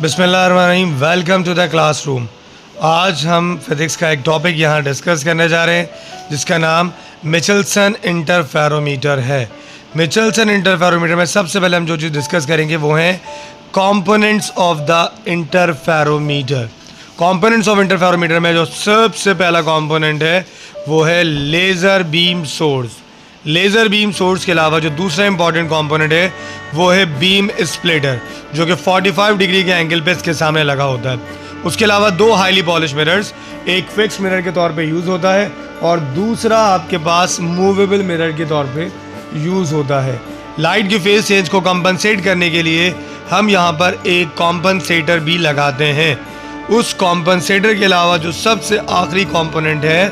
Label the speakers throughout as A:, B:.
A: बिस्मिल्लाहिर्रहमानिर्रहीम। Welcome to the classroom. आज हम फिज़िक्स का एक टॉपिक यहाँ डिस्कस करने जा रहे हैं जिसका नाम मिचेल्सन इंटरफेरोमीटर है। मिचेल्सन इंटरफेरोमीटर में सबसे पहले हम जो चीज़ डिस्कस करेंगे वो हैं components of the interferometer. Components of interferometer में जो सबसे पहला कंपोनेंट है वो है laser beam source. Laser beam source के अलावा जो दूसरा इंपॉर्टेंट कंपोनेंट है वो है बीम स्प्लिटर, जो कि 45 डिग्री के एंगल पे इसके सामने लगा होता है। उसके अलावा दो हाईली पॉलिश मिरर्स, एक फिक्स मिरर के तौर पे यूज़ होता है और दूसरा आपके पास मूवेबल मिरर के तौर पे यूज़ होता है। लाइट की फेज चेंज को कंपनसेट करने के लिए हम यहाँ पर एक कॉम्पनसेटर भी लगाते हैं। उस कॉम्पनसेटर के अलावा जो सबसे आखिरी कंपोनेंट है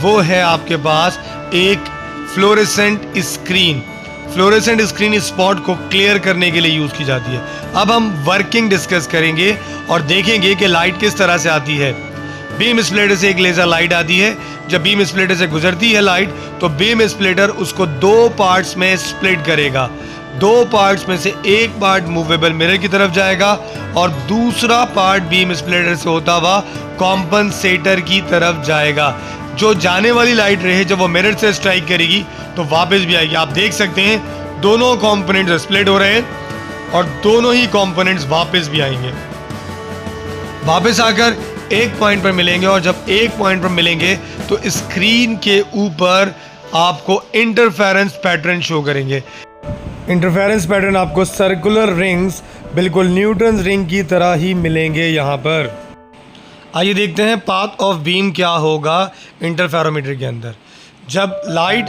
A: वो है आपके पास एक fluorescent screen. Fluorescent screen spot को क्लियर करने के लिए यूज़ की जाती है। अब हम वर्किंग डिस्कस करेंगे और देखेंगे कि लाइट किस तरह से आती है। बीम स्प्लिटर से एक लेज़र लाइट आती है। जब बीम स्प्लिटर से गुजरती है लाइट तो बीम स्प्लिटर उसको दो पार्ट्स में स्प्लिट करेगा। दो पार्ट्स में से एक पार्ट मूवेबल मिरर की तरफ जाएगा और दूसरा पार्ट बीम स्प्लिटर से होता हुआ कॉम्पनसेटर की तरफ जाएगा। जो जाने वाली लाइट रहे जब वो मिरर से स्ट्राइक करेगी तो वापस भी आएगी। आप देख सकते हैं दोनों कंपोनेंट्स स्प्लिट हो रहे हैं और दोनों ही कंपोनेंट्स वापस भी आएंगे। वापस आकर एक पॉइंट पर मिलेंगे और जब एक पॉइंट पर मिलेंगे तो स्क्रीन के ऊपर आपको इंटरफेरेंस पैटर्न शो करेंगे। इंटरफेरेंस पैटर्न आपको सर्कुलर रिंग्स, बिल्कुल न्यूटन रिंग की तरह ही मिलेंगे यहाँ पर। आइए देखते हैं पाथ ऑफ बीम क्या होगा इंटरफेरोमीटर के अंदर। जब लाइट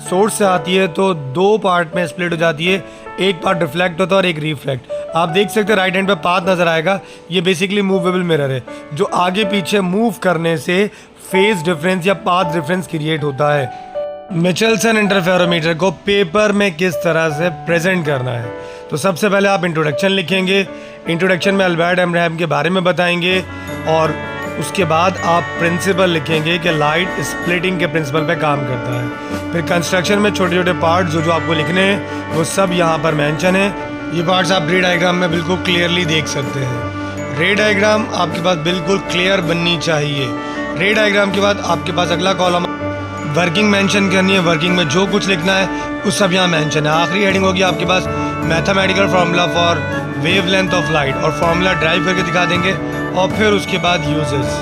A: सोर्स से आती है तो दो पार्ट में स्प्लिट हो जाती है, एक पार्ट रिफ्लेक्ट होता है और एक रिफ्लेक्ट। आप देख सकते हैं राइट हैंड पे पाथ नज़र आएगा। ये बेसिकली मूवेबल मिरर है जो आगे पीछे मूव करने से फेज डिफरेंस या पाथ डिफरेंस क्रिएट होता है। मिचेल्सन इंटरफेरोमीटर को पेपर में किस तरह से प्रेजेंट करना है, तो सबसे पहले आप इंट्रोडक्शन लिखेंगे। इंट्रोडक्शन में अल्बर्ट एब्राहम के बारे में बताएंगे और उसके बाद आप प्रिंसिपल लिखेंगे कि लाइट स्प्लिटिंग के प्रिंसिपल पे काम करता है। फिर कंस्ट्रक्शन में छोटे छोटे पार्ट्स जो आपको लिखने हैं वो सब यहाँ पर मेंशन है। ये पार्ट्स आप रे डायग्राम में बिल्कुल क्लियरली देख सकते हैं। रे डायग्राम आपके पास बिल्कुल क्लियर बननी चाहिए। रे डायग्राम के बाद आपके पास अगला कॉलम वर्किंग मेंशन करनी है। वर्किंग में जो कुछ लिखना है वो सब यहाँ मेंशन है। आखिरी हेडिंग होगी आपके पास mathematical formula for wavelength of light और फार्मूला ड्राइव करके दिखा देंगे और फिर उसके बाद यूजेस।